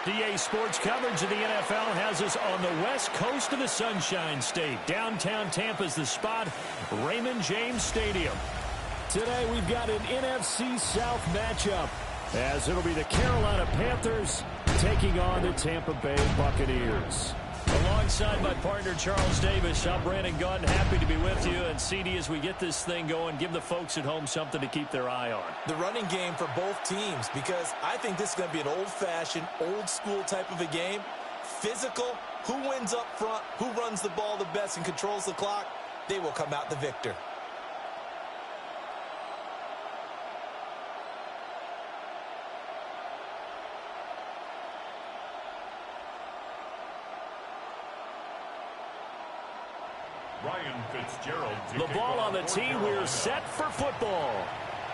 DA Sports coverage of the NFL has us on the west coast of the Sunshine State. Downtown Tampa's the spot, Raymond James Stadium. Today we've got an NFC South matchup, as it'll be the Carolina Panthers taking on the Tampa Bay Buccaneers. Alongside my partner Charles Davis, I'm Brandon Gunn, happy to be with you. And CD, as we get this thing going, give the folks at home something to keep their eye on. The running game for both teams, because I think this is going to be an old-fashioned, old-school type of a game. Physical, who wins up front, who runs the ball the best and controls the clock, they will come out the victor. The ball on the tee. We're set for football.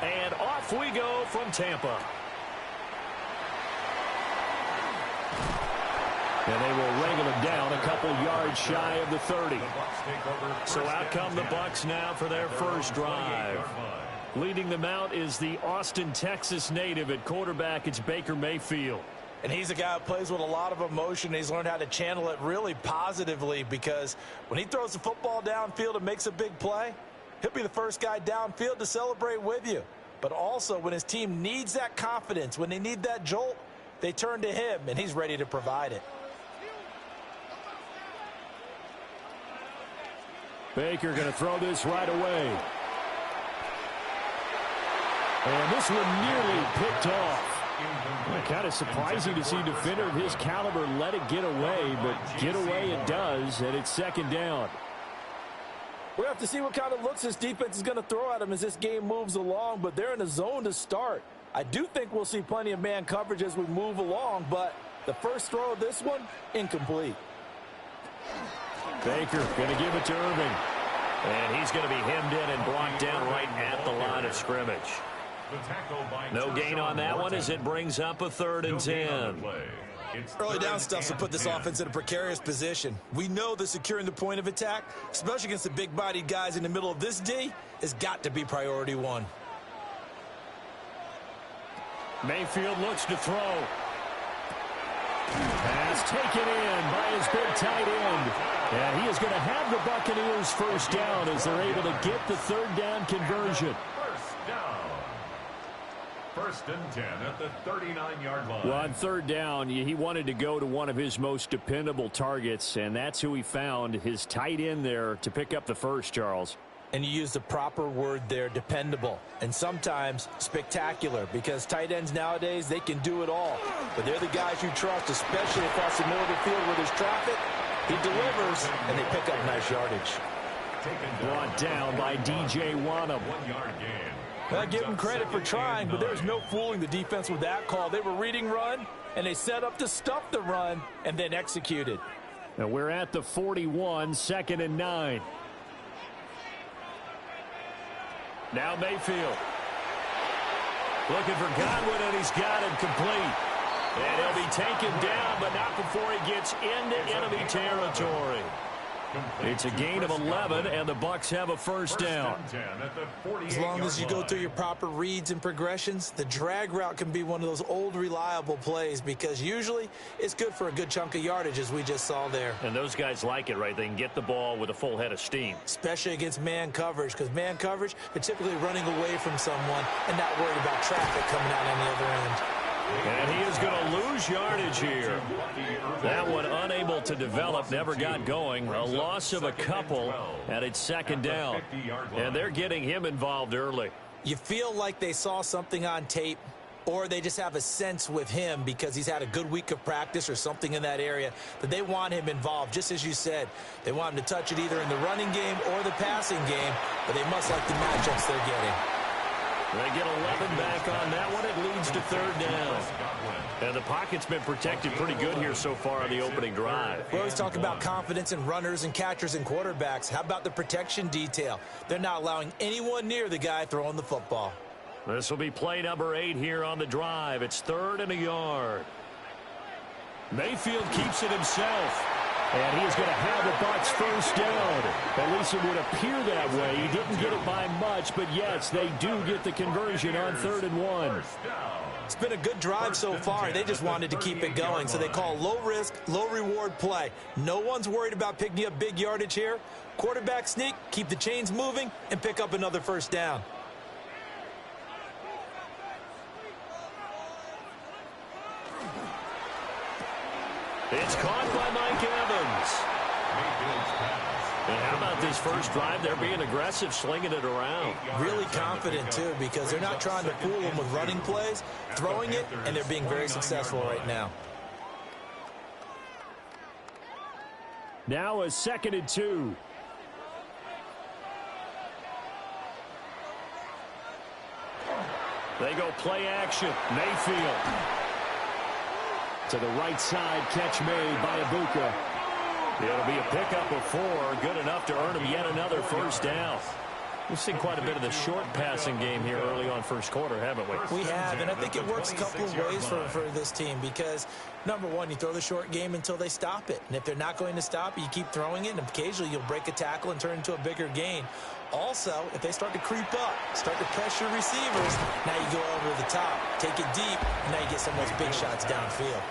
And off we go from Tampa. And they will wrangle him down a couple yards shy of the 30. So out come the Bucs now for their first drive. Leading them out is the Austin, Texas native. At quarterback, it's Baker Mayfield. And he's a guy who plays with a lot of emotion. He's learned how to channel it really positively, because when he throws the football downfield and makes a big play, he'll be the first guy downfield to celebrate with you. But also, when his team needs that confidence, when they need that jolt, they turn to him, and he's ready to provide it. Baker going to throw this right away. And this one nearly picked off. Kind of surprising to see a defender of his caliber let it get away, but get away it does, and it's second down. We'll have to see what kind of looks this defense is going to throw at him as this game moves along, but they're in a zone to start. I do think we'll see plenty of man coverage as we move along, but the first throw of this one, incomplete. Baker going to give it to Irving. And he's going to be hemmed in and brought down right at the line of scrimmage. No gain on that one as it brings up a 3rd and 10. Early down stuff will put this offense in a precarious position. We know that securing the point of attack, especially against the big-bodied guys in the middle of this D, has got to be priority one. Mayfield looks to throw. Pass taken in by his big tight end. And he is going to have the Buccaneers first down as they're able to get the 3rd down conversion. First and 10 at the 39-yard line. Well, on 3rd down, he wanted to go to one of his most dependable targets, and that's who he found, his tight end there, to pick up the first, Charles. And you use the proper word there, dependable, and sometimes spectacular, because tight ends nowadays, they can do it all. But they're the guys you trust, especially across the middle of the field where there's traffic. He delivers, and they pick up nice yardage. Brought down by DJ Wanham. 1-yard gain. I give them credit for trying, but there's no fooling the defense with that call. They were reading run, and they set up to stuff the run, and then executed. And we're at the 41, 2nd and 9. Now Mayfield. Looking for Godwin, and he's got him complete. And he'll be taken down, but not before he gets into enemy territory. It's a gain of 11, and the Bucs have a first down. As long as you go through your proper reads and progressions, the drag route can be one of those old reliable plays, because usually it's good for a good chunk of yardage, as we just saw there. And those guys like it, right? They can get the ball with a full head of steam. Especially against man coverage, because man coverage, they're typically running away from someone and not worried about traffic coming out on the other end. And he is going to lose yardage here. That one unable to develop, never got going. A loss of a couple, and it's second down. And they're getting him involved early. You feel like they saw something on tape, or they just have a sense with him because he's had a good week of practice or something in that area, that they want him involved. Just as you said, they want him to touch it either in the running game or the passing game, but they must like the matchups they're getting. They get 11 back on that one. It leads to 3rd down. And the pocket's been protected pretty good here so far on the opening drive. We always talk about confidence in runners and catchers and quarterbacks. How about the protection detail? They're not allowing anyone near the guy throwing the football. This will be play number 8 here on the drive. It's 3rd and a yard. Mayfield keeps it himself. And he is going to have the Bucs first down. At least it would appear that way. He didn't get it by much, but yes, they do get the conversion on 3rd and 1. It's been a good drive so far. They just wanted to keep it going, so they call low-risk, low-reward play. No one's worried about picking up big yardage here. Quarterback sneak, keep the chains moving, and pick up another first down. It's caught by Mike Evans. And how about this first drive? They're being aggressive, slinging it around. Really confident, too, because they're not trying to fool them with running plays, throwing it, and they're being very successful right now. Now a 2nd and 2. They go play action. Mayfield. To the right side, catch made by Ibuka. It'll be a pickup of 4, good enough to earn him yet another first down. We've seen quite a bit of the short passing game here early on first quarter, haven't we? We have, and I think it works a couple of ways for this team because, number one, you throw the short game until they stop it. And if they're not going to stop it, you keep throwing it, and occasionally you'll break a tackle and turn into a bigger gain. Also, if they start to creep up, start to pressure receivers, now you go over the top, take it deep, and now you get some of those big shots downfield.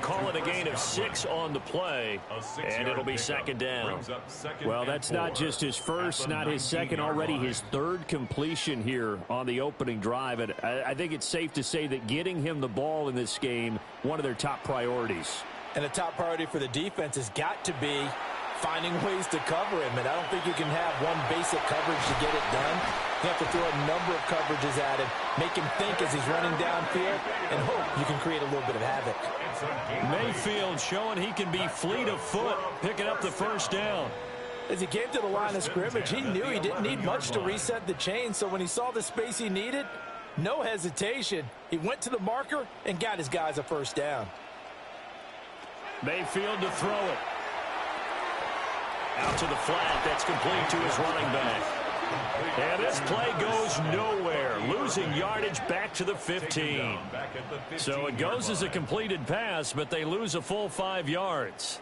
Call it a gain of 6 on the play, and it'll be 2nd down. Well, that's not just his first, not his second, already his 3rd completion here on the opening drive. And I think it's safe to say that getting him the ball in this game, one of their top priorities. And the top priority for the defense has got to be finding ways to cover him. And I don't think you can have one basic coverage to get it done. You have to throw a number of coverages at him, make him think as he's running downfield, and hope you can create a little bit of havoc. Mayfield showing he can be fleet of foot, picking up the first down. As he came to the line of scrimmage, he knew he didn't need much to reset the chain, so when he saw the space he needed, no hesitation. He went to the marker and got his guys a first down. Mayfield to throw it. Out to the flat, that's complete to his running back. And this play goes nowhere, losing yardage back to the 15. So it goes as a completed pass, but they lose a full 5 yards.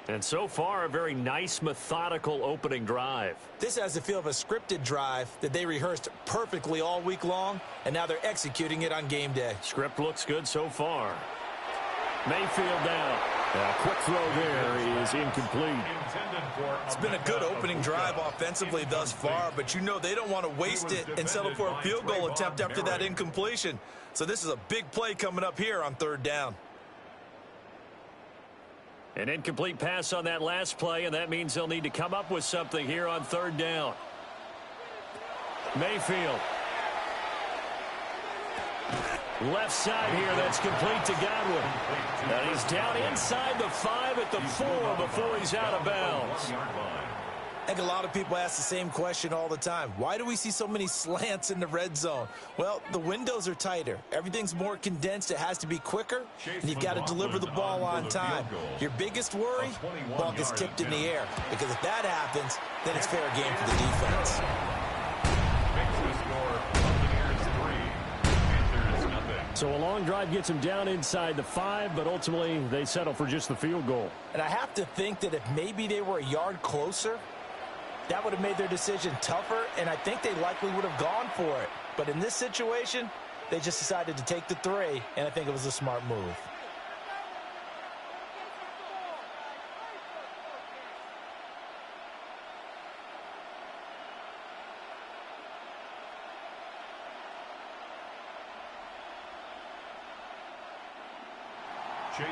And so far, a very nice, methodical opening drive. This has the feel of a scripted drive that they rehearsed perfectly all week long, and now they're executing it on game day. Script looks good so far. Mayfield down. A quick throw there is incomplete. It's been a good opening drive offensively thus far, but you know they don't want to waste it and settle for a field goal attempt after that incompletion. So this is a big play coming up here on 3rd down. An incomplete pass on that last play, and that means they'll need to come up with something here on 3rd down. Mayfield. Left side here, that's complete to Godwin. And he's down inside the 5 at the 4 before he's out of bounds. I think a lot of people ask the same question all the time. Why do we see so many slants in the red zone? Well, the windows are tighter. Everything's more condensed. It has to be quicker, and you've got to deliver the ball on time. Your biggest worry? Ball gets tipped in the air, because if that happens, then it's fair game for the defense. So a long drive gets him down inside the 5, but ultimately they settle for just the field goal. And I have to think that if maybe they were a yard closer, that would have made their decision tougher, and I think they likely would have gone for it. But in this situation, they just decided to take the 3, and I think it was a smart move.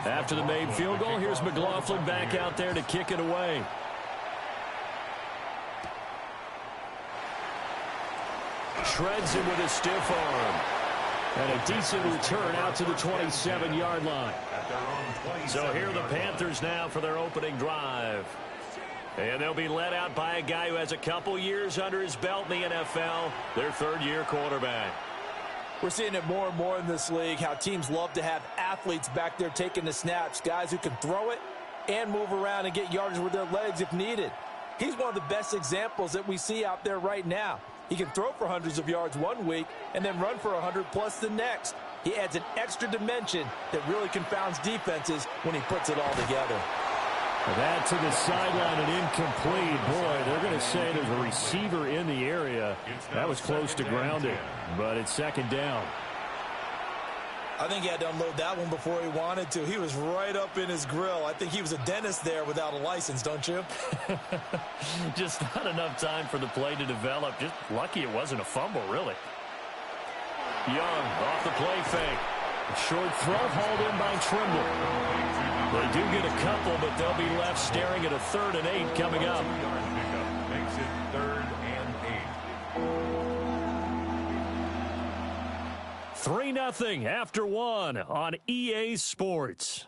After the made field goal, here's McLaughlin back out there to kick it away. Shreds him with a stiff arm. And a decent return out to the 27-yard line. So here are the Panthers now for their opening drive. And they'll be led out by a guy who has a couple years under his belt in the NFL, their 3rd-year quarterback. We're seeing it more and more in this league, how teams love to have athletes back there taking the snaps, guys who can throw it and move around and get yardage with their legs if needed. He's one of the best examples that we see out there right now. He can throw for hundreds of yards one week and then run for 100+ the next. He adds an extra dimension that really confounds defenses when he puts it all together. That to the sideline and incomplete. Boy, they're going to say there's a receiver in the area. That was close to grounding, but it's second down. I think he had to unload that one before he wanted to. He was right up in his grill. I think he was a dentist there without a license, don't you? Just not enough time for the play to develop. Just lucky it wasn't a fumble, really. Young off the play fake. Short throw hauled in by Trimble. They do get a couple, but they'll be left staring at a 3rd and 8 coming up. Makes it 3rd and 8. 3-0 after 1 on EA Sports.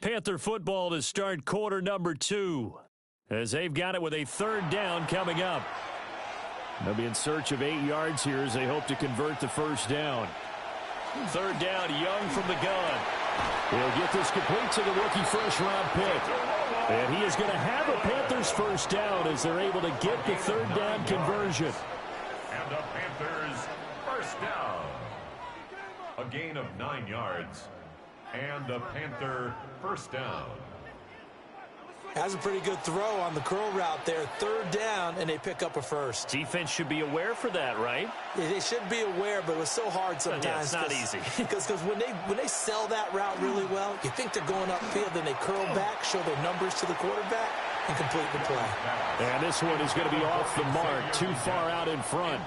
Panther football to start quarter number 2, as they've got it with a 3rd down coming up. They'll be in search of 8 yards here as they hope to convert the 1st down. 3rd down, Young from the gun. He'll get this complete to the rookie first-round pick. And he is going to have a Panthers 1st down as they're able to get the 3rd down conversion. And the Panthers 1st down. A gain of 9 yards. And the Panther 1st down. Has a pretty good throw on the curl route there. 3rd down, and they pick up a 1st. Defense should be aware for that, right? They should be aware, but it was so hard sometimes. Yeah, it's not easy. Because when they sell that route really well, you think they're going upfield, then they curl back, show their numbers to the quarterback, and complete the play. And this one is going to be off the mark, too far out in front.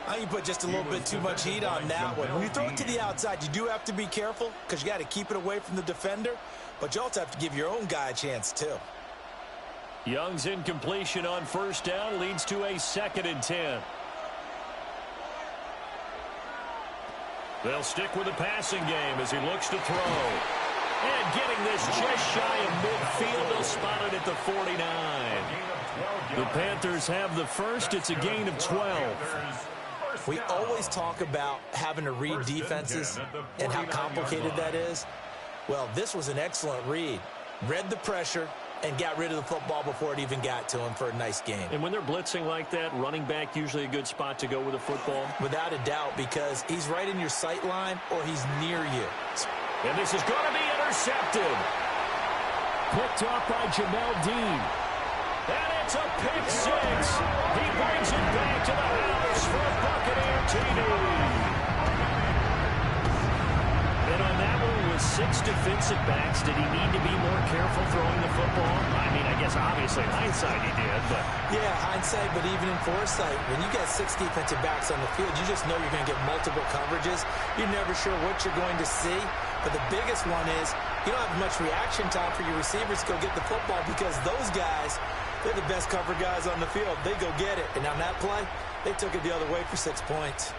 I think you put just a little bit too much heat on that one. When you throw it to the outside, you do have to be careful because you got to keep it away from the defender, but you also have to give your own guy a chance too. Young's incompletion on 1st down leads to a 2nd and 10. They'll stick with the passing game as he looks to throw. And getting this just shy of midfield, they'll spot it at the 49. The Panthers have the 1st. It's a gain of 12. We always talk about having to read defenses and how complicated that is. Well, this was an excellent read. Read the pressure and got rid of the football before it even got to him for a nice game. And when they're blitzing like that, running back usually a good spot to go with the football? Without a doubt, because he's right in your sight line or he's near you. And this is going to be intercepted. Picked off by Jamel Dean. And it's a pick 6. He brings it back to the house for a Buccaneer TD. And on that one with 6 defensive backs, did he need to be more careful throwing the football? I mean, I guess obviously in hindsight he did, but... Yeah, hindsight, but even in foresight, when you got 6 defensive backs on the field, you just know you're going to get multiple coverages. You're never sure what you're going to see. But the biggest one is you don't have much reaction time for your receivers to go get the football because those guys, they're the best cover guys on the field. They go get it. And on that play, they took it the other way for 6 points.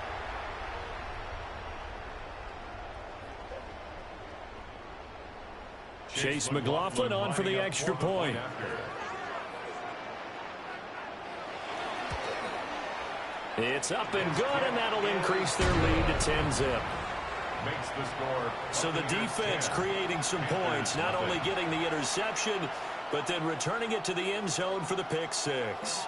Chase McLaughlin on for the extra point. It's up and good, and that'll increase their lead to 10-zip. Makes the score. So the defense creating some points, not only getting the interception, but then returning it to the end zone for the pick 6.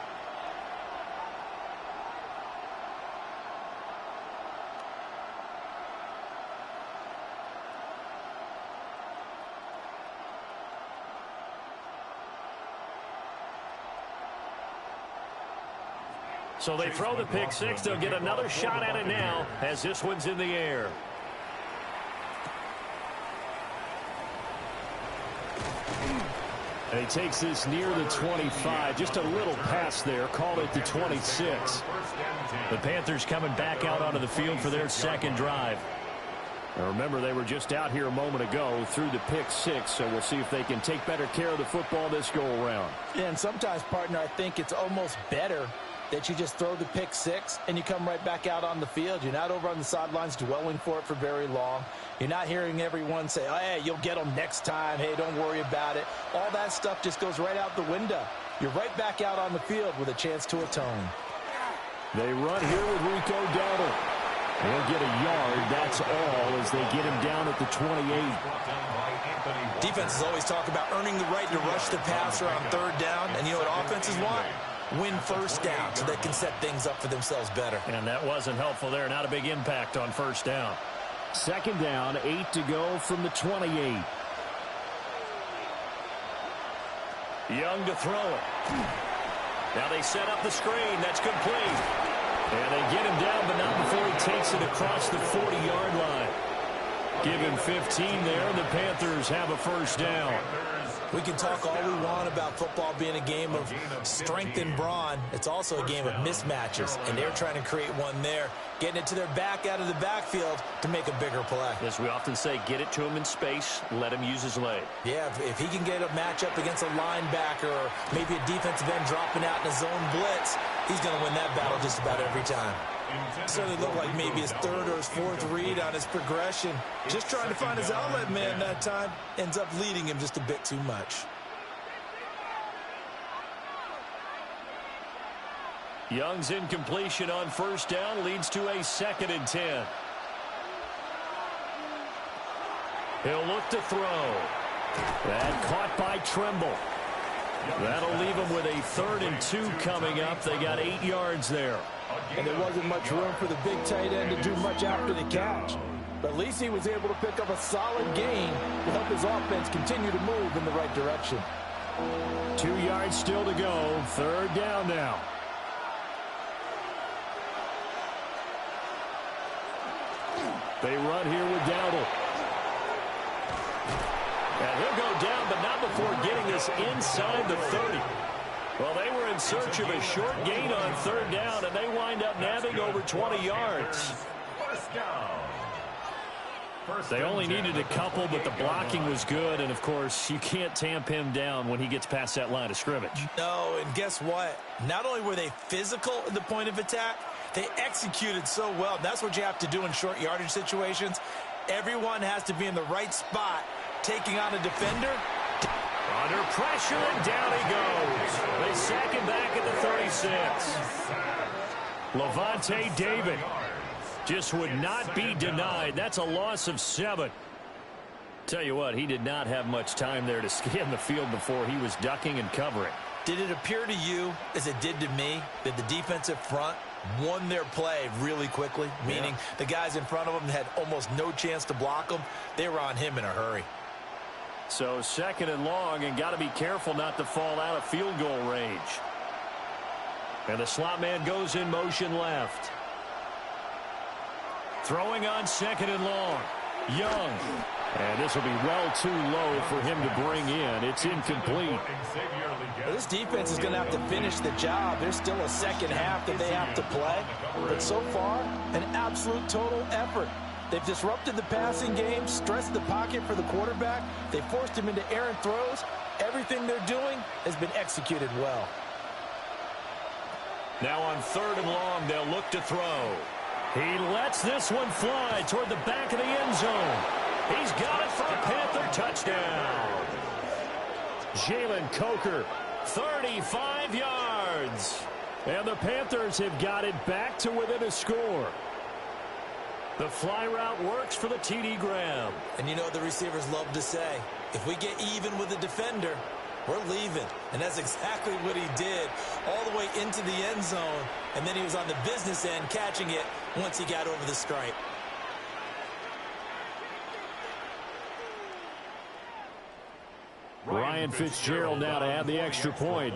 So they throw the pick 6. They'll get another shot at it now as this one's in the air. And he takes this near the 25. Just a little pass there. Called it the 26. The Panthers coming back out onto the field for their 2nd drive. Now remember, they were just out here a moment ago through the pick 6, so we'll see if they can take better care of the football this go-around. Yeah, and sometimes, partner, I think it's almost better that you just throw the pick 6 and you come right back out on the field. You're not over on the sidelines dwelling for it for very long. You're not hearing everyone say, oh, hey, you'll get them next time. Hey, don't worry about it. All that stuff just goes right out the window. You're right back out on the field with a chance to atone. They run here with Rico Dowdle. They'll get a yard, that's all, as they get him down at the 28. Defenses always talk about earning the right to rush the passer on 3rd down, and you know what offenses want? Win 1st down so they can set things up for themselves better. And that wasn't helpful there. Not a big impact on 1st down. Second down, 8 to go from the 28. Young to throw it. Now they set up the screen. That's complete. And they get him down, but not before he takes it across the 40-yard line. Give him 15 there, and the Panthers have a first down. We can talk all we want about football being a game of strength and brawn. It's also a game of mismatches, and they're trying to create one there, getting it to their back out of the backfield to make a bigger play. As we often say, get it to him in space, let him use his leg. Yeah, if he can get a matchup against a linebacker or maybe a defensive end dropping out in a zone blitz, he's going to win that battle just about every time. Certainly looked like maybe his third or his fourth read on his progression. Just trying to find his outlet man that time. Ends up leading him just a bit too much. Young's incompletion on first down leads to a 2nd and 10. He'll look to throw. That caught by Trimble. That'll leave him with a 3rd and 2 coming up. They got 8 yards there. And there wasn't much room for the big tight end to do much after the catch. But at least he was able to pick up a solid gain to help his offense continue to move in the right direction. 2 yards still to go. 3rd down now. They run here with Dowdle. And he'll go down, but not before getting this inside the 30. Well, they were in search of a short gain on 3rd down, and they wind up nabbing over 20 yards. They only needed a couple, but the blocking was good, and, of course, you can't tamp him down when he gets past that line of scrimmage. No, and guess what? Not only were they physical at the point of attack, they executed so well. That's what you have to do in short yardage situations. Everyone has to be in the right spot, taking on a defender. Under pressure, and down he goes. They sack him back at the 36. Levante David just would not be denied. That's a loss of 7. Tell you what, he did not have much time there to scan the field before he was ducking and covering. Did it appear to you, as it did to me, that the defensive front won their play really quickly? Meaning the guys in front of them had almost no chance to block them. They were on him in a hurry. So 2nd and long, and got to be careful not to fall out of field goal range. And the slot man goes in motion left. Throwing on 2nd and long. Young. And this will be well too low for him to bring in. It's incomplete. Well, this defense is going to have to finish the job. There's still a second half that they have to play. But so far, an absolute total effort. They've disrupted the passing game, stressed the pocket for the quarterback. They forced him into errant throws. Everything they're doing has been executed well. Now on 3rd and long, they'll look to throw. He lets this one fly toward the back of the end zone. He's got it for a Panther touchdown. Jalen Coker, 35 yards. And the Panthers have got it back to within a score. The fly route works for the TD Graham. And you know what the receivers love to say? If we get even with the defender, we're leaving. And that's exactly what he did all the way into the end zone. And then he was on the business end catching it once he got over the stripe. Ryan Fitzgerald now to add the extra point.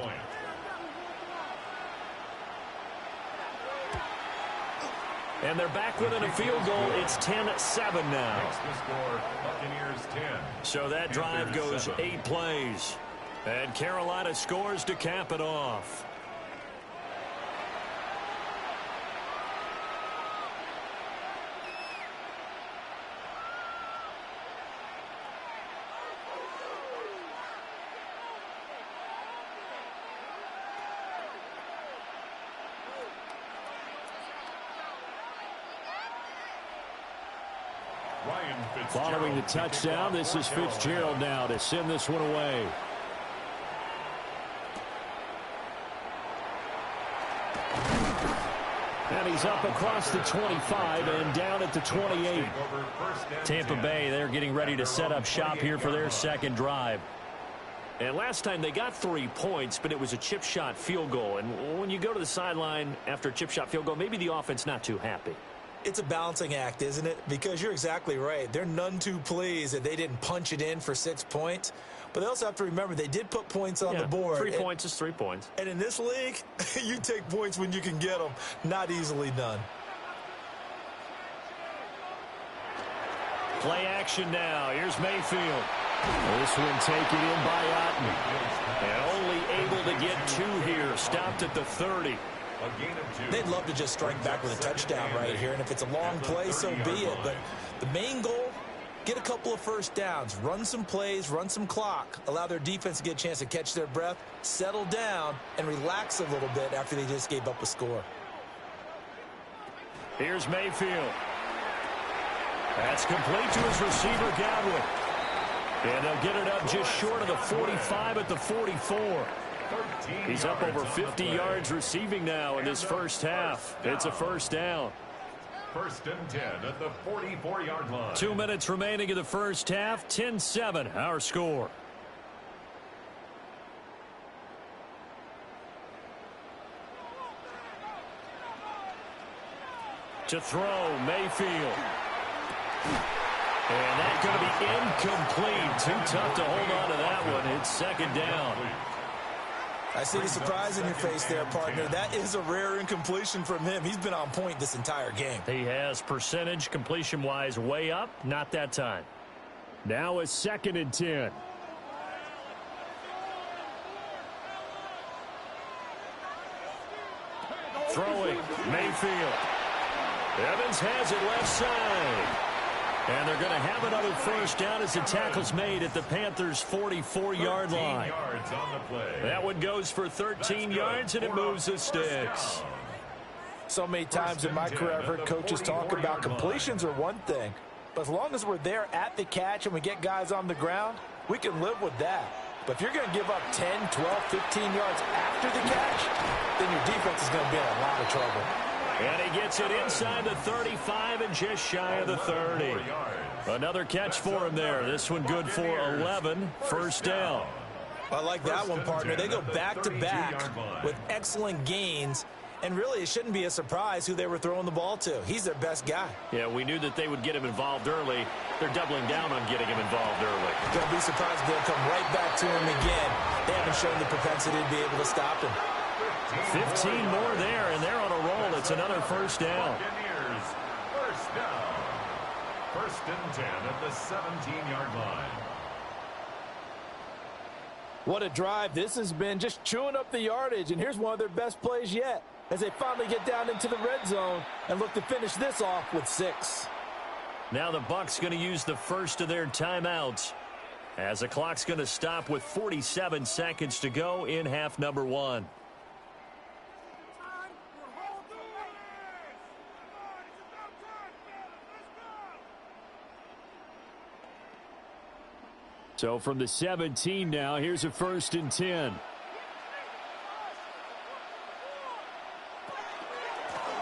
And they're back within a field goal. It's 10-7 now. Buccaneers 10. So that drive goes 8 plays. And Carolina scores to cap it off. Following the touchdown, this is Fitzgerald now to send this one away. And he's up across the 25 and down at the 28. Tampa Bay, they're getting ready to set up shop here for their second drive. And last time they got 3 points, but it was a chip shot field goal. And when you go to the sideline after a chip shot field goal, maybe the offense not too happy. It's a balancing act, isn't it? Because you're exactly right. They're none too pleased that they didn't punch it in for 6 points. But they also have to remember they did put points on the board. 3 points is 3 points. And in this league, you take points when you can get them. Not easily done. Play action now. Here's Mayfield. This one taken in by Otton. And only able to get 2 here. Stopped at the 30. They'd love to just strike back with a touchdown right here. And if it's a long play, so be it. But the main goal, get a couple of first downs. Run some plays, run some clock. Allow their defense to get a chance to catch their breath, settle down, and relax a little bit after they just gave up a score. Here's Mayfield. That's complete to his receiver, Godwin. And they'll get it up just short of the 45 at the 44. He's up over 50 yards receiving now in this first half. It's a first down. 1st and 10 at the 44-yard line. 2 minutes remaining in the first half. 10-7, our score. To throw, Mayfield. And that's going to be incomplete. Too tough to hold on to that one. It's 2nd down. I see the surprise in your face there, partner. That is a rare incompletion from him. He's been on point this entire game. He has percentage completion-wise way up. Not that time. Now a 2nd and 10. Throwing, Mayfield. Evans has it left side. And they're going to have another first down as the tackle's made at the Panthers' 44-yard line. That one goes for 13 yards, and it moves the sticks. So many times in my career, I've heard coaches talk about completions are one thing. But as long as we're there at the catch and we get guys on the ground, we can live with that. But if you're going to give up 10, 12, 15 yards after the catch, then your defense is going to be in a lot of trouble. And he gets it inside the 35 and just shy of the 30. Another catch for him there. This one good for 11. First down. I like that one, partner. They go back-to-back with excellent gains. And really, it shouldn't be a surprise who they were throwing the ball to. He's their best guy. Yeah, we knew that they would get him involved early. They're doubling down on getting him involved early. Don't be surprised if they'll come right back to him again. They haven't shown the propensity to be able to stop him. 15 more there, and they're on a roll. It's another first down. Buccaneers, first down. 1st and 10 at the 17-yard line. What a drive this has been, just chewing up the yardage. And here's one of their best plays yet as they finally get down into the red zone and look to finish this off with 6. Now the Bucs going to use the first of their timeouts as the clock's going to stop with 47 seconds to go in half number 1. So from the 17 now, here's a 1st and 10.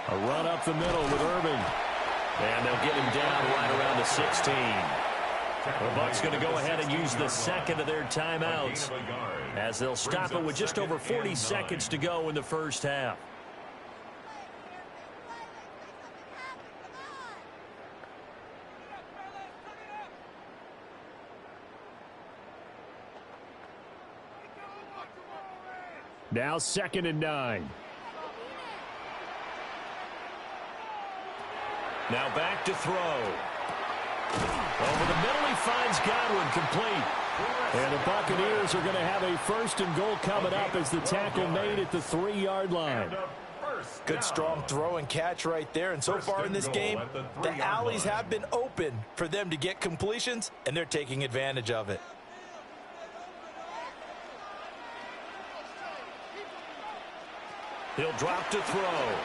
A run up the middle with Irving. And they'll get him down right around the 16. The Bucs going to go ahead and use the second of their timeouts as they'll stop it with just over 40 seconds to go in the first half. Now 2nd and 9. Now back to throw. Over the middle, he finds Godwin complete. And the Buccaneers are going to have a 1st and goal coming up as the tackle made at the 3-yard line. Good strong throw and catch right there. And so far in this game, the alleys have been open for them to get completions, and they're taking advantage of it. He'll drop to throw.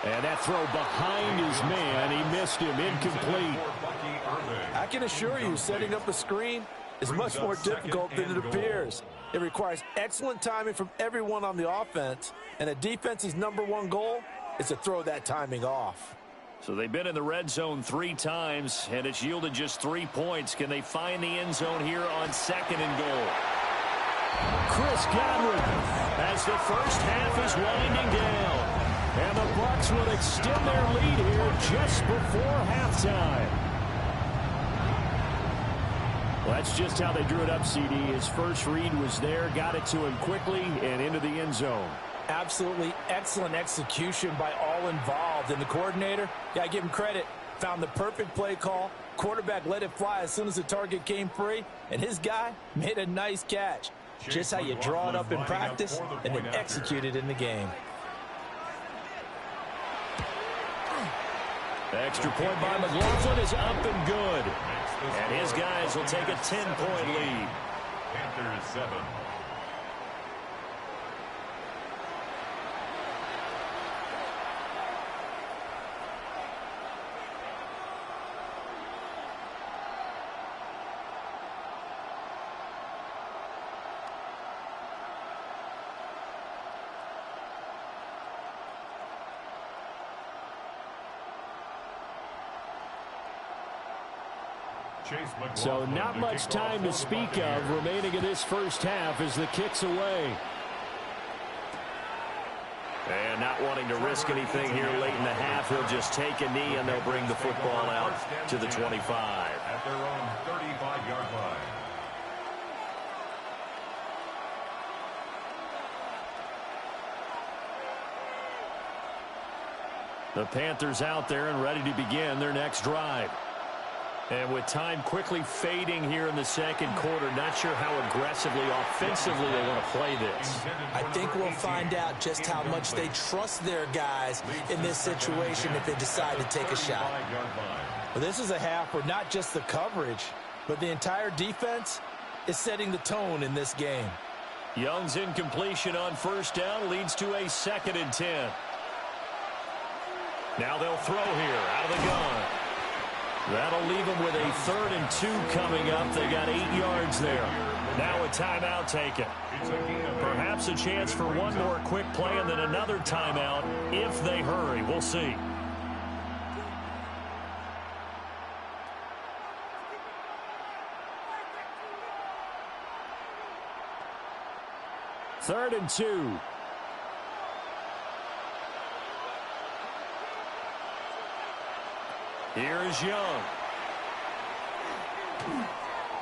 And that throw behind his man. He missed him. Incomplete. I can assure you, setting up a screen is much more difficult than it appears. It requires excellent timing from everyone on the offense, and a defense's #1 goal is to throw that timing off. So they've been in the red zone 3 times, and it's yielded just 3 points. Can they find the end zone here on 2nd and goal? Chris Godwin as the first half is winding down. And the Bucs will extend their lead here just before halftime. Well, that's just how they drew it up, CD. His first read was there, got it to him quickly, and into the end zone. Absolutely excellent execution by all involved. And the coordinator, got to give him credit, found the perfect play call. Quarterback let it fly as soon as the target came free, and his guy made a nice catch. Just how you draw it up in practice and then execute it in the game. The extra point by McLaughlin is up and good. And his guys will take a 10-point lead. Panthers 7. So not much time to speak of remaining in this first half as the kick's away. And not wanting to risk anything here late in the half, he'll just take a knee and they'll bring the football out to the 25. At their own 35-yard line. The Panthers out there and ready to begin their next drive. And with time quickly fading here in the second quarter, not sure how aggressively, offensively they want to play this. I think we'll find out just how much they trust their guys in this situation if they decide to take a shot. Well, this is a half where not just the coverage, but the entire defense is setting the tone in this game. Young's incompletion on first down leads to a 2nd and 10. Now they'll throw here out of the gun. That'll leave them with a 3rd and 2 coming up. They got 8 yards there. Now a timeout taken. Perhaps a chance for one more quick play and then another timeout if they hurry. We'll see. Third and 2. Here's Young.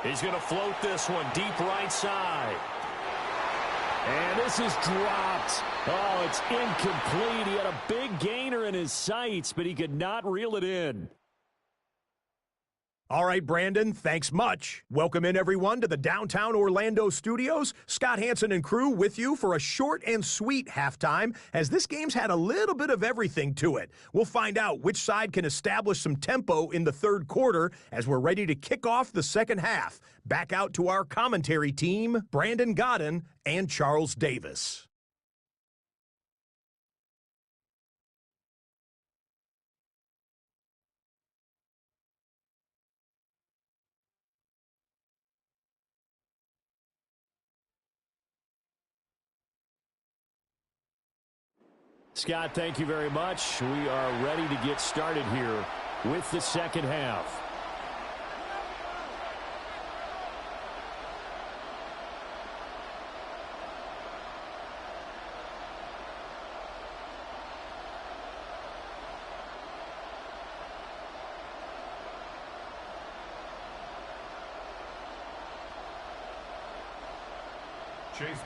He's going to float this one deep right side. And this is dropped. Oh, it's incomplete. He had a big gainer in his sights, but he could not reel it in. All right, Brandon, thanks much. Welcome in, everyone, to the downtown Orlando studios. Scott Hansen and crew with you for a short and sweet halftime, as this game's had a little bit of everything to it. We'll find out which side can establish some tempo in the third quarter as we're ready to kick off the second half. Back out to our commentary team, Brandon Godden and Charles Davis. Scott, thank you very much. We are ready to get started here with the second half.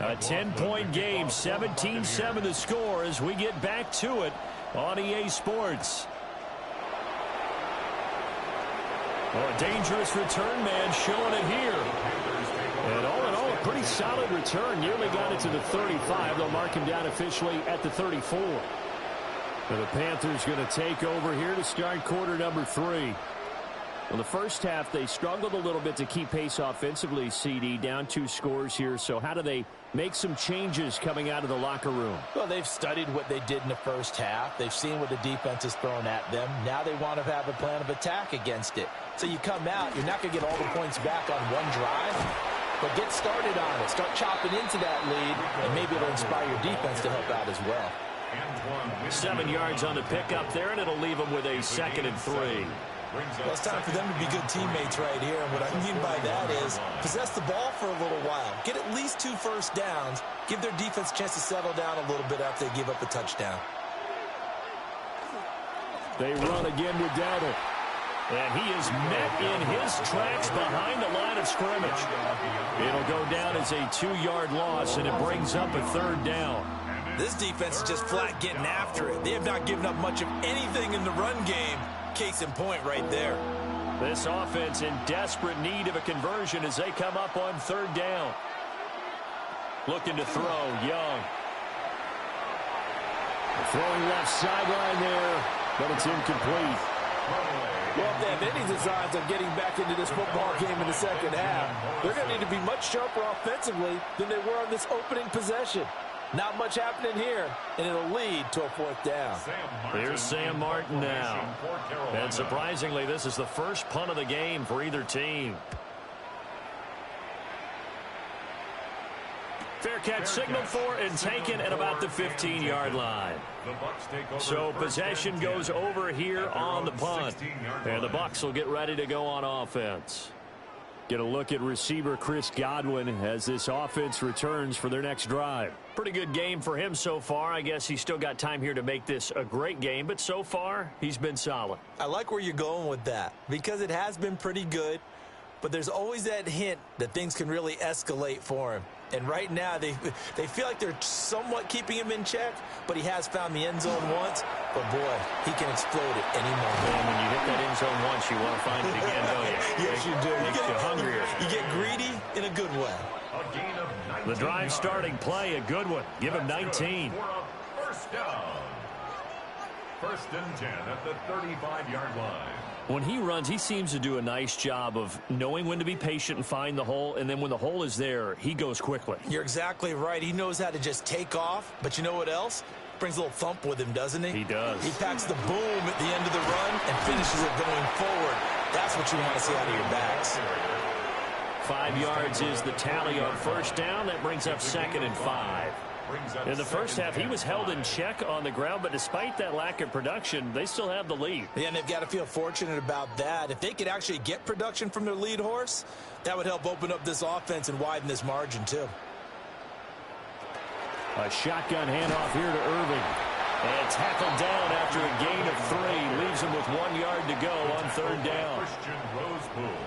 A 10-point game, 17-7 the score as we get back to it on EA Sports. Oh, a dangerous return man showing it here. And all in all, a pretty solid return. Nearly got it to the 35. They'll mark him down officially at the 34. And the Panthers going to take over here to start quarter number 3. Well, the first half, they struggled a little bit to keep pace offensively, CD, down 2 scores here. So how do they make some changes coming out of the locker room? Well, they've studied what they did in the first half. They've seen what the defense is throwing at them. Now they want to have a plan of attack against it. So you come out, you're not going to get all the points back on one drive, but get started on it. Start chopping into that lead, and maybe it'll inspire your defense to help out as well. 7 yards on the pickup there, and it'll leave them with a 2nd and 3. Well, it's time for them to be good teammates right here. And what I mean by that is possess the ball for a little while. Get at least 2 first downs. Give their defense a chance to settle down a little bit after they give up a touchdown. They run again with Dowdle. And he is met in his tracks behind the line of scrimmage. It'll go down as a 2-yard loss, and it brings up a 3rd down. This defense is just flat getting after it. They have not given up much of anything in the run game. Case in point right there. This offense in desperate need of a conversion as they come up on 3rd down. Looking to throw, Young. Throwing left sideline there, but it's incomplete. Well, if they have any designs of getting back into this football game in the second half, they're going to need to be much sharper offensively than they were on this opening possession. Not much happening here, and it'll lead to a 4th down. Here's Sam Martin now. And surprisingly, this is the first punt of the game for either team. Fair catch signaled for and taken at about the 15-yard line. So possession goes over here on the punt. And the Bucs will get ready to go on offense. Get a look at receiver Chris Godwin as this offense returns for their next drive. Pretty good game for him so far. I guess he's still got time here to make this a great game, but so far he's been solid. I like where you're going with that because it has been pretty good, but there's always that hint that things can really escalate for him. And right now, they feel like they're somewhat keeping him in check, but he has found the end zone once. But, boy, he can explode at any moment. And when you hit that end zone once, you want to find it again, don't you? Yes, you do. You get hungrier. You get greedy in a good way. The drive starting play, a good one. Give him 19. First down. 1st and 10 at the 35-yard line. When he runs, he seems to do a nice job of knowing when to be patient and find the hole, and then when the hole is there, he goes quickly. You're exactly right. He knows how to just take off, but you know what else? Brings a little thump with him, doesn't he? He does. He packs the boom at the end of the run and finishes it going forward. That's what you want to see out of your backs. 5 yards is the tally on 1st down. That brings up 2nd and 5. In the first half, he was held in check on the ground, but despite that lack of production, they still have the lead. Yeah, and they've got to feel fortunate about that. If they could actually get production from their lead horse, that would help open up this offense and widen this margin, too. A shotgun handoff here to Irving. And tackled down after a gain of 3. Leaves him with 1 yard to go on 3rd down.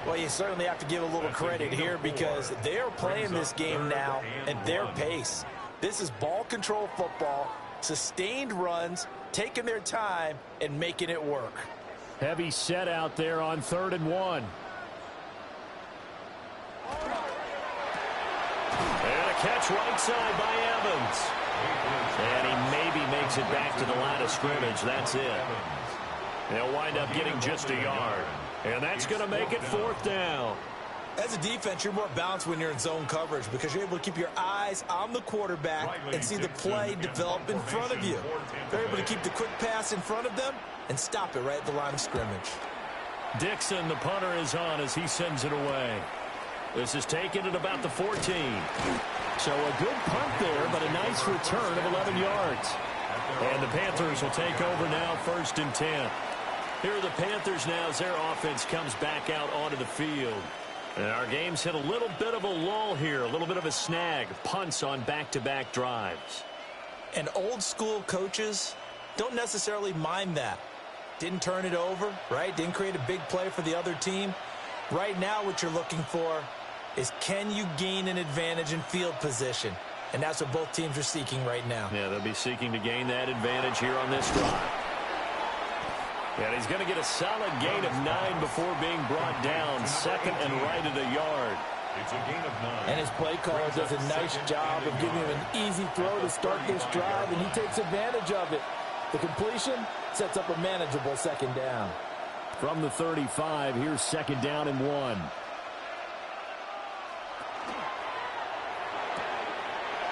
Well, you certainly have to give a little credit here because they're playing this game now at their pace. This is ball control football, sustained runs, taking their time, and making it work. Heavy set out there on 3rd and 1. And a catch right side by Evans. And he maybe makes it back to the line of scrimmage. That's it. They'll wind up getting just a yard. And that's going to make it 4th down. As a defense, you're more balanced when you're in zone coverage because you're able to keep your eyes on the quarterback and see the play develop in front of you. They're able to keep the quick pass in front of them and stop it right at the line of scrimmage. Dixon, the punter, is on as he sends it away. This is taken at about the 14. So a good punt there, but a nice return of 11 yards. And the Panthers will take over now, 1st and 10. Here are the Panthers now as their offense comes back out onto the field. And our game's hit a little bit of a lull here, a little bit of a snag. Punts on back-to-back drives. And old-school coaches don't necessarily mind that. Didn't turn it over, right? Didn't create a big play for the other team. Right now what you're looking for is can you gain an advantage in field position? And that's what both teams are seeking right now. Yeah, they'll be seeking to gain that advantage here on this drive. And he's going to get a solid gain of 9 before being brought down. 2nd and right at a yard. It's a gain of 9. And his play caller does a nice job of giving him an easy throw to start this drive, and he takes advantage of it. The completion sets up a manageable 2nd down. From the 35, here's 2nd down and 1.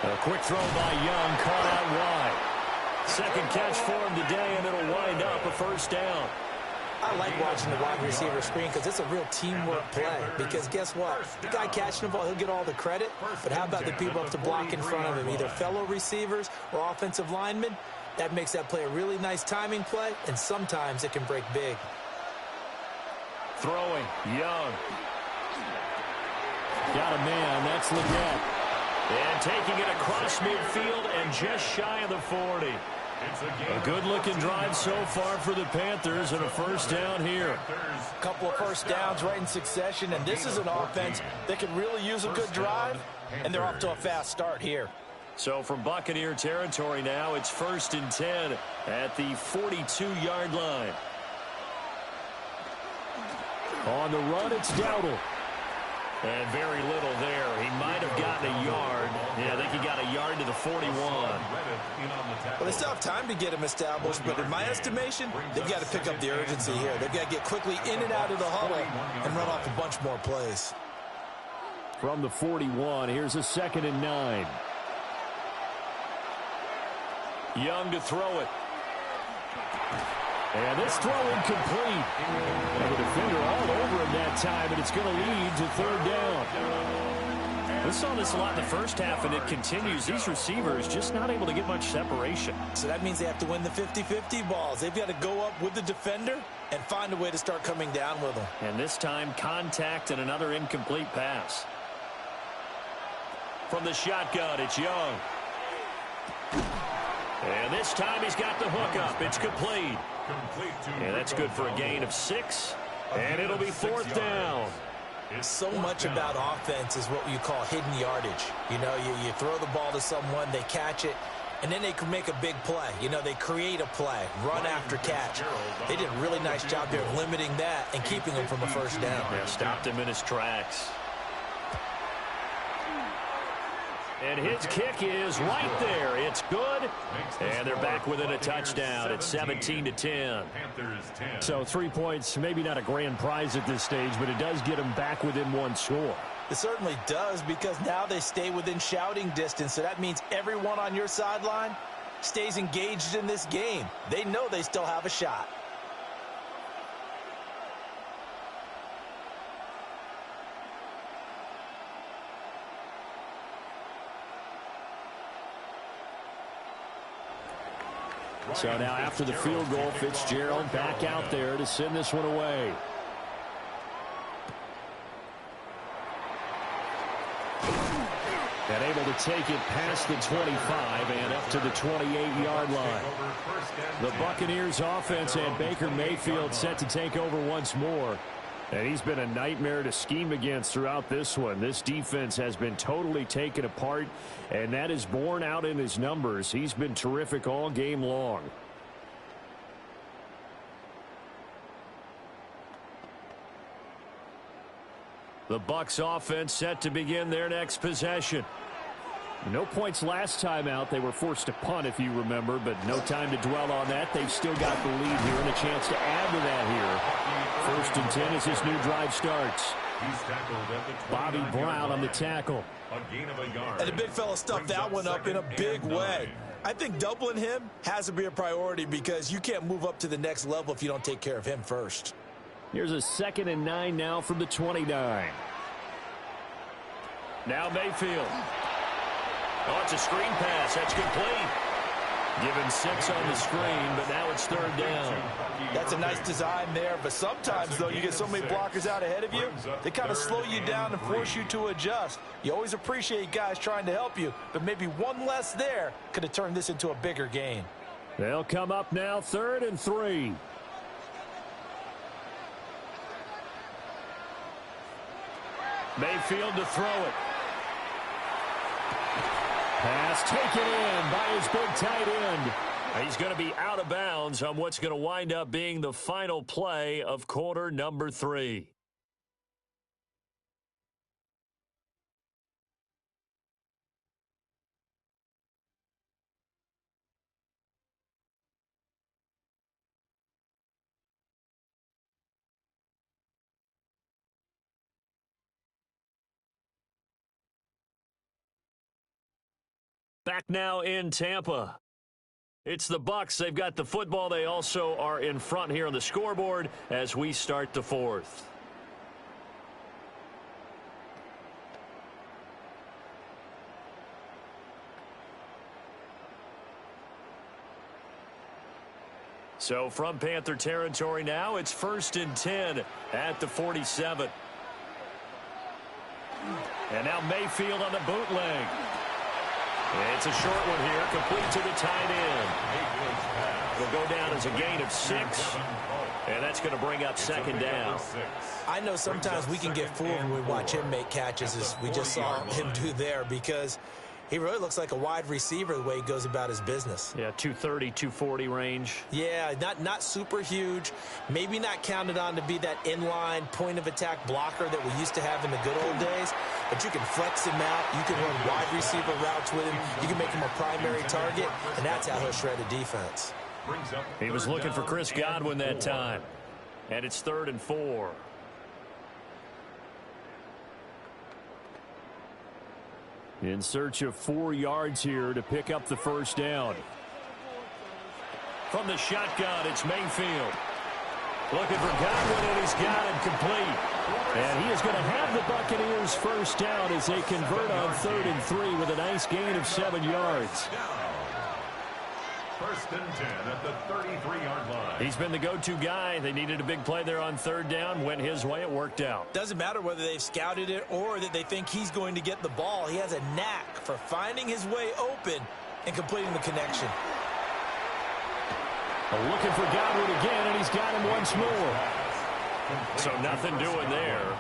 A quick throw by Young, caught out wide. 2nd catch for him today, and it'll wind up a 1st down. I like watching the wide receiver screen because it's a real teamwork play. Because guess what? The guy catching the ball, he'll get all the credit. But how about the people up to block in front of him, either fellow receivers or offensive linemen? That makes that play a really nice timing play, and sometimes it can break big. Throwing, Young. Got a man, that's Leggett. And taking it across midfield and just shy of the 40. A good-looking drive so far for the Panthers and a first down here. A couple of first downs right in succession, and this is an offense that can really use a good drive, and they're off to a fast start here. So from Buccaneer territory now, it's 1st and 10 at the 42-yard line. On the run, it's Dowdle. And very little there. He might have gotten a yard. Yeah, I think he got a yard to the 41. Well, they still have time to get him established, but in my estimation, they've got to pick up the urgency here. They've got to get quickly in and out of the huddle and run off a bunch more plays. From the 41, here's a 2nd and 9. Young to throw it. And this throw incomplete. And the defender all over him that time, and it's going to lead to 3rd down. We saw this a lot in the first half, and it continues. These receivers just not able to get much separation. So that means they have to win the 50-50 balls. They've got to go up with the defender and find a way to start coming down with them. And this time, contact and another incomplete pass. From the shotgun, it's Young. And this time he's got the hook up. It's complete. And that's good for a gain of 6. And it'll be 4th down. So much about offense is what you call hidden yardage. You know, you throw the ball to someone, they catch it, and then they can make a big play. You know, they create a play, run after catch. They did a really nice job there of limiting that and keeping him from a first down. Yeah, stopped him in his tracks. And his kick is right there. It's good. And they're back within a touchdown. It's 17-10. So 3 points, maybe not a grand prize at this stage, but it does get them back within one score. It certainly does, because now they stay within shouting distance. So that means everyone on your sideline stays engaged in this game. They know they still have a shot. So now after the field goal, Fitzgerald back out there to send this one away. And able to take it past the 25 and up to the 28-yard line. The Buccaneers offense and Baker Mayfield set to take over once more. And he's been a nightmare to scheme against throughout this one. This defense has been totally taken apart, and that is borne out in his numbers. He's been terrific all game long. The Bucs offense set to begin their next possession. No points last time out. They were forced to punt, if you remember, but no time to dwell on that. They've still got the lead here and a chance to add to that here. 1st and 10 as this new drive starts. Bobby Brown on the tackle. And the big fella stuffed that one up in a big way. I think doubling him has to be a priority, because you can't move up to the next level if you don't take care of him first. Here's a 2nd and 9 now from the 29. Now Mayfield. Oh, it's a screen pass. That's complete. Given 6 on the screen, but now it's 3rd down. That's a nice design there, but sometimes, though, you get so many blockers out ahead of you, they kind of slow you down and force you to adjust. You always appreciate guys trying to help you, but maybe one less there could have turned this into a bigger gain. They'll come up now 3rd and 3. Mayfield to throw it. Pass taken in by his big tight end. He's going to be out of bounds on what's going to wind up being the final play of quarter number 3. Back now in Tampa. It's the Bucs. They've got the football. They also are in front here on the scoreboard as we start the 4th. So from Panther territory now, it's 1st and 10 at the 47. And now Mayfield on the bootleg. It's a short one here, complete to the tight end. It'll go down as a gain of 6, and that's going to bring up second down. I know sometimes we can get fooled when we watch him make catches, as we just saw him do there, because he really looks like a wide receiver the way he goes about his business. Yeah, 230, 240 range. Yeah, not super huge. Maybe not counted on to be that inline point-of-attack blocker that we used to have in the good old days. But you can flex him out. You can run wide receiver routes with him. You can make him a primary target, and that's how he'll shred a defense. He was looking for Chris Godwin that time. And it's 3rd and 4. In search of 4 yards here to pick up the first down. From the shotgun, it's Mayfield. Looking for Godwin, and he's got it complete. And he is going to have the Buccaneers first down as they convert on 3rd and 3 with a nice gain of 7 yards. 1st and 10 at the 33-yard line. He's been the go-to guy. They needed a big play there on 3rd down. Went his way. It worked out. Doesn't matter whether they've scouted it or that they think he's going to get the ball. He has a knack for finding his way open and completing the connection. Looking for Godwin again, and he's got him once more. So nothing doing there.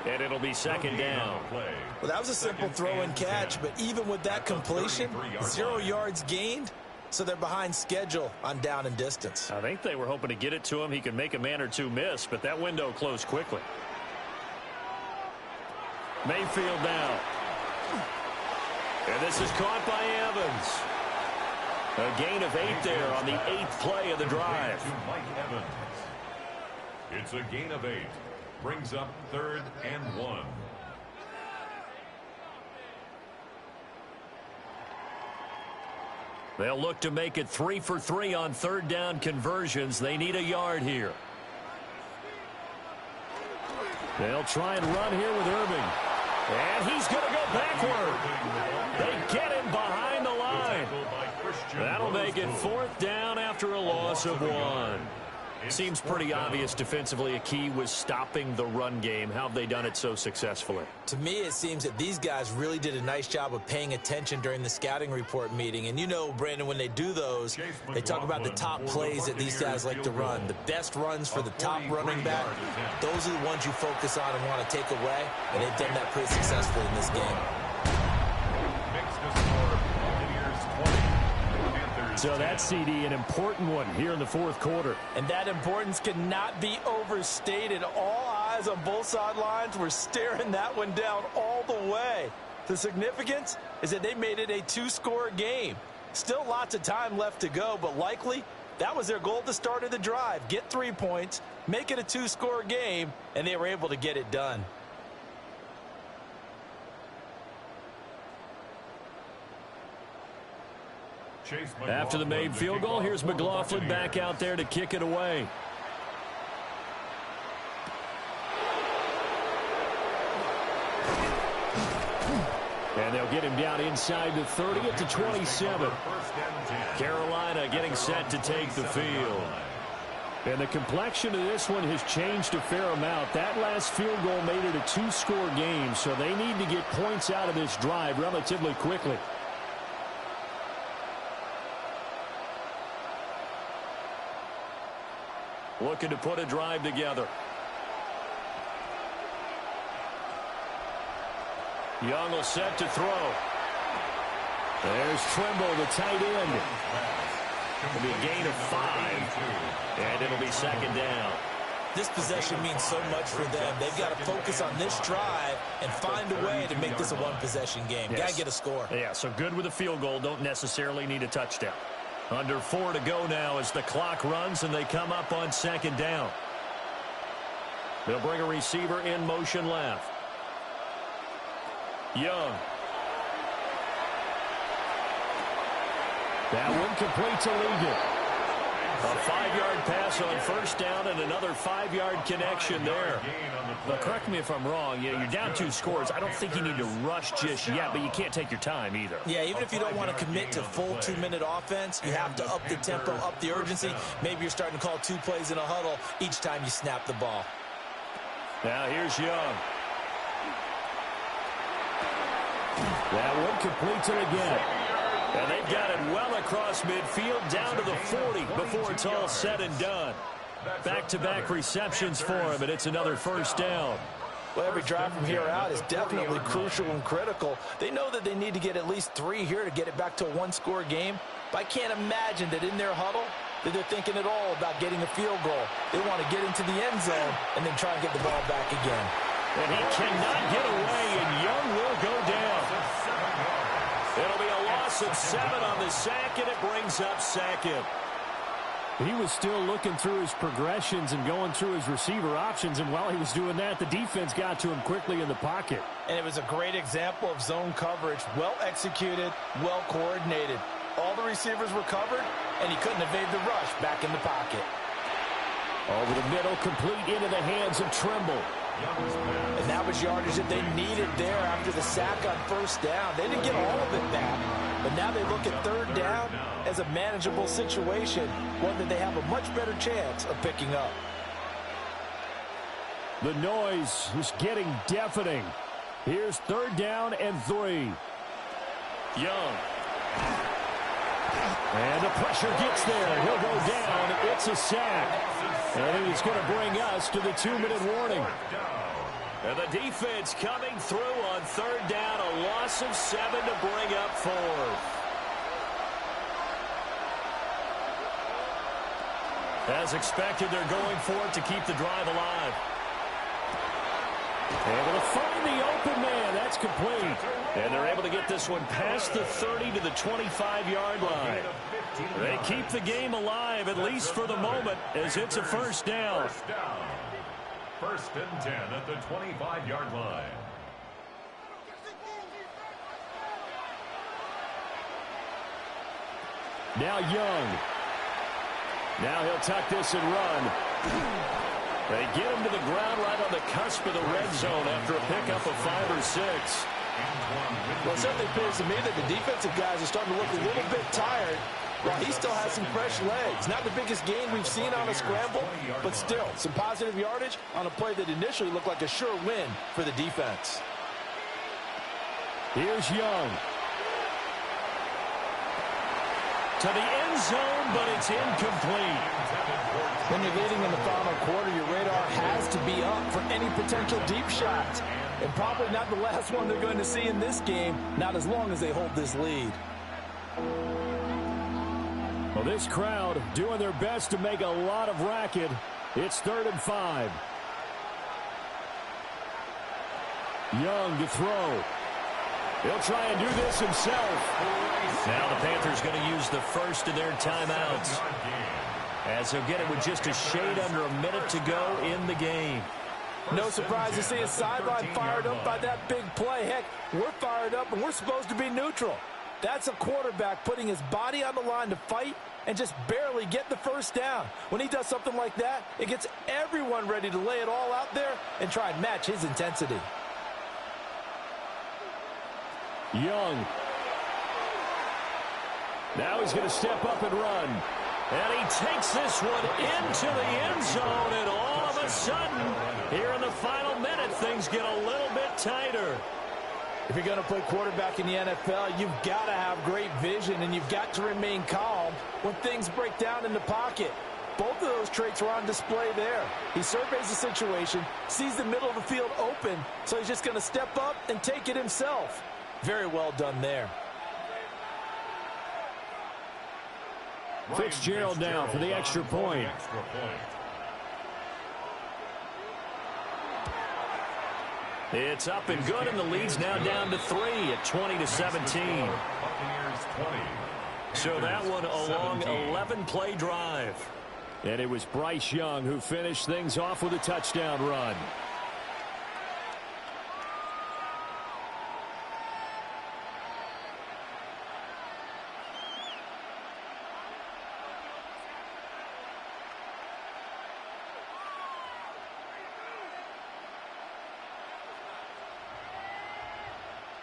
And it'll be second down. Well, that was a simple throw and catch, but even with that completion, 0 yards gained. So they're behind schedule on down and distance. I think they were hoping to get it to him. He could make a man or two miss, but that window closed quickly. Mayfield now. And this is caught by Evans. A gain of 8 there on the 8th play of the drive. It's a gain of 8. Brings up 3rd and 1. They'll look to make it 3 for 3 on 3rd down conversions. They need a yard here. They'll try and run here with Irving. And he's going to go backward. They get him behind the line. That'll make it 4th down after a loss of 1. Seems pretty obvious defensively a key was stopping the run game. How have they done it so successfully? To me, it seems that these guys really did a nice job of paying attention during the scouting report meeting. And you know, Brandon, when they do those, they talk about the top plays that these guys like to run. The best runs for the top running back, those are the ones you focus on and want to take away. And they've done that pretty successfully in this game. So that CD, an important one here in the 4th quarter. And that importance cannot be overstated. All eyes on both sidelines were staring that one down all the way. The significance is that they made it a 2-score game. Still lots of time left to go, but likely that was their goal at the start of the drive. Get 3 points, make it a 2-score game, and they were able to get it done. After the made field goal, here's McLaughlin back out there to kick it away. And they'll get him down inside the 30 at the 27. Carolina getting set to take the field. And the complexion of this one has changed a fair amount. That last field goal made it a 2-score game, so they need to get points out of this drive relatively quickly. Looking to put a drive together. Young will set to throw. There's Trimble, the tight end. It'll be a gain of 5, and it'll be second down. This possession means so much for them. They've got to focus on this drive and find a way to make this a one-possession game. Yes. Got to get a score. Yeah, so good with a field goal. Don't necessarily need a touchdown. Under 4 to go now as the clock runs and they come up on second down. They'll bring a receiver in motion left. Young. That one complete to Ligon. A 5-yard pass on first down and another 5-yard connection there. But correct me if I'm wrong. You're down 2 scores. I don't think you need to rush just yet, but you can't take your time either. Yeah, even if you don't want to commit to full 2-minute offense, you have to up the tempo, up the urgency. Maybe you're starting to call 2 plays in a huddle each time you snap the ball. Now here's Young. That one complete to again. And they've got it well across midfield, down to the 40 before it's all said and done. Back-to-back receptions for him, and it's another first down. Well, every drive from here out is definitely crucial and critical. They know that they need to get at least 3 here to get it back to a one-score game. But I can't imagine that in their huddle that they're thinking at all about getting a field goal. They want to get into the end zone and then try and get the ball back again. And he cannot get away, and Young will go down. It'll be a loss of 7 on the sack, and it brings up second. He was still looking through his progressions and going through his receiver options, and while he was doing that, the defense got to him quickly in the pocket. And it was a great example of zone coverage, well executed, well coordinated. All the receivers were covered, and he couldn't evade the rush back in the pocket. Over the middle, complete into the hands of Trimble. And that was yardage that they needed there after the sack on first down. They didn't get all of it back, but now they look at third down as a manageable situation, one that they have a much better chance of picking up. The noise is getting deafening. Here's third down and 3. Young. And the pressure gets there. He'll go down. It's a sack. And it's going to bring us to the 2-minute warning. And the defense coming through on third down. A loss of 7 to bring up 4. As expected, they're going for it to keep the drive alive. Able to find the open man. That's complete. And they're able to get this one past the 30 to the 25-yard line. They keep the game alive, at least for the moment, as it's a first down. First and 10 at the 25-yard line. Now Young. Now he'll tuck this and run. They get him to the ground right on the cusp of the red zone after a pickup of 5 or 6. Well, it certainly appears to me that the defensive guys are starting to look a little bit tired while he still has some fresh legs. Not the biggest gain we've seen on a scramble, but still some positive yardage on a play that initially looked like a sure win for the defense. Here's Young. To the end zone, but it's incomplete. When you're leading in the final quarter, your radar has to be up for any potential deep shots. And probably not the last one they're going to see in this game, not as long as they hold this lead. Well, this crowd doing their best to make a lot of racket. It's 3rd and 5. Young to throw. He'll try and do this himself. Now the Panthers going to use the first of their timeouts, as they'll get it with just a shade under a minute to go in the game. No surprise to see his sideline fired up by that big play. Heck, we're fired up and we're supposed to be neutral. That's a quarterback putting his body on the line to fight and just barely get the first down. When he does something like that, it gets everyone ready to lay it all out there and try and match his intensity. Young. Now he's going to step up and run. And he takes this one into the end zone, and all of a sudden, here in the final minute, things get a little bit tighter. If you're going to play quarterback in the NFL, you've got to have great vision, and you've got to remain calm when things break down in the pocket. Both of those traits are on display there. He surveys the situation, sees the middle of the field open, so he's just going to step up and take it himself. Very well done there. Fitzgerald now for the extra point. It's up and good, and the lead's now down to 3 at 20-17. So that one a long 11-play drive. And it was Bryce Young who finished things off with a touchdown run.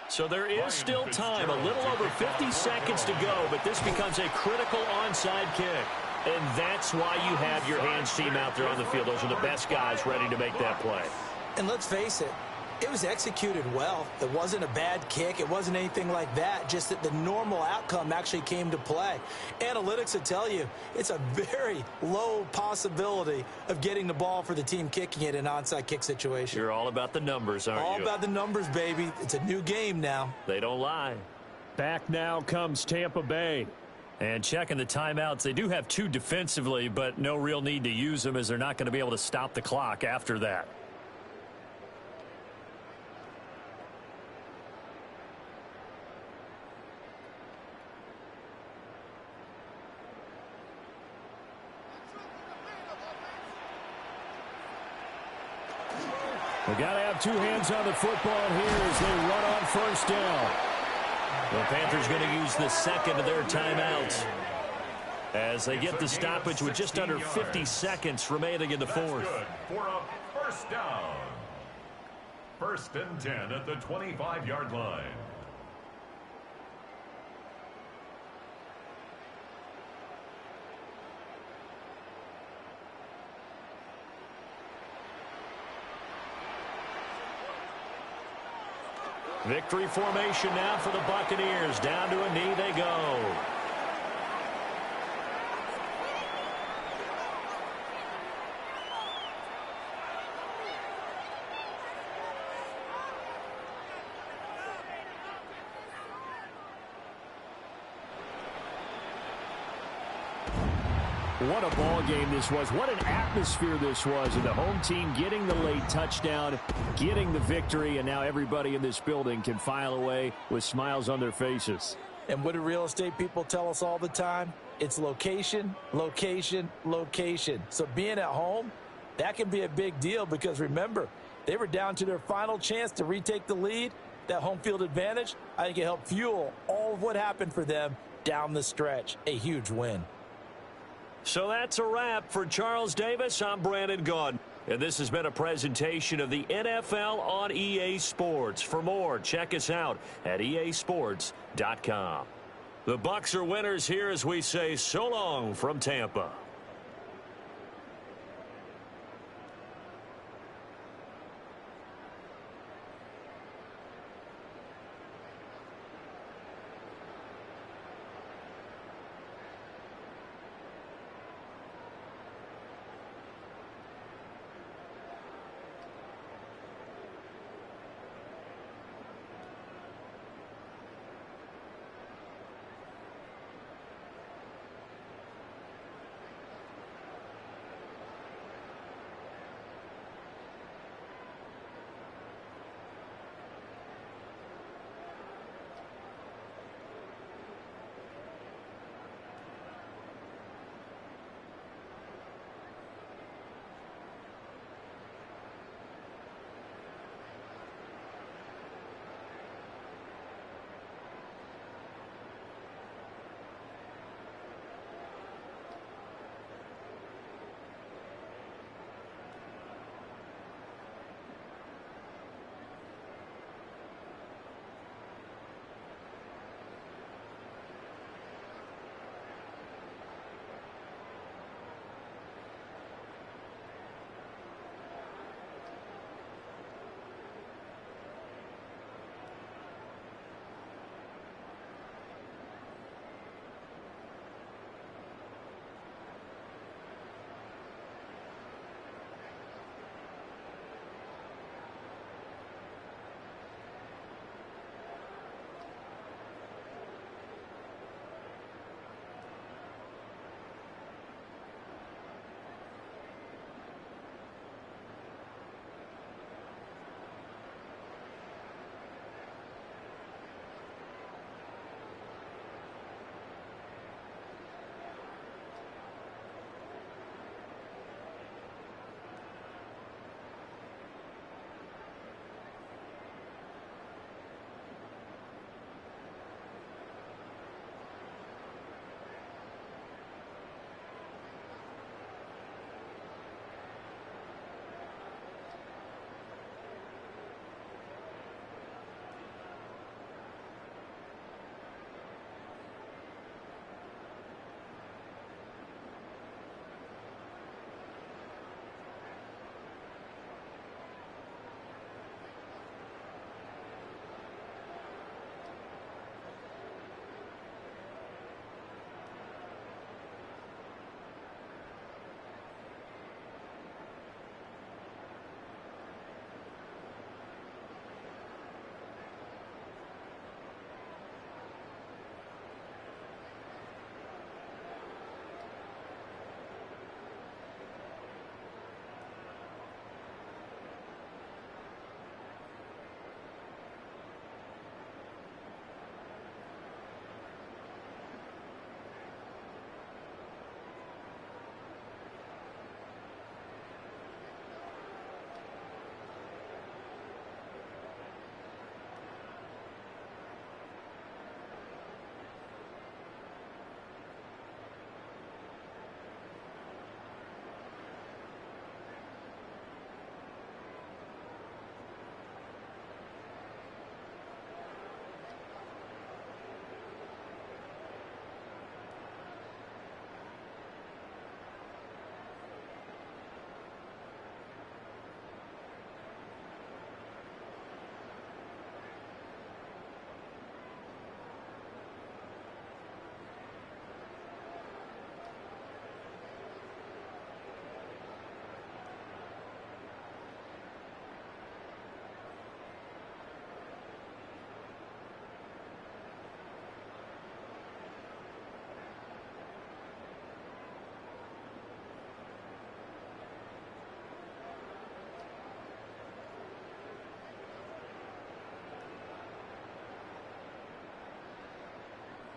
So there is still time, a little over 50 seconds to go, but this becomes a critical onside kick. And that's why you have your hands team out there on the field. Those are the best guys ready to make that play. And let's face it, It was executed well. It wasn't a bad kick. It wasn't anything like that. Just that the normal outcome actually came to play. Analytics would tell you it's a very low possibility of getting the ball for the team kicking it in an onside kick situation. You're all about the numbers, aren't you? All about the numbers, baby. It's a new game now. They don't lie. Back now comes Tampa Bay. And checking the timeouts, they do have 2 defensively, but no real need to use them as they're not going to be able to stop the clock after that. We got to have 2 hands on the football here as they run on first down. The Panthers going to use the second of their timeouts as they get the stoppage with just under 50 seconds remaining in the fourth. Good for a first down. 1st and 10 at the 25-yard line. Victory formation now for the Buccaneers. Down to a knee they go. What a ball game this was. What an atmosphere this was. And the home team getting the late touchdown, getting the victory, and now everybody in this building can file away with smiles on their faces. And what do real estate people tell us all the time? It's location, location, location. So being at home, that can be a big deal because, remember, they were down to their final chance to retake the lead. That home field advantage, I think it helped fuel all of what happened for them down the stretch. A huge win. So that's a wrap for Charles Davis. I'm Brandon Gaudin. And this has been a presentation of the NFL on EA Sports. For more, check us out at easports.com. The Bucs are winners here as we say so long from Tampa.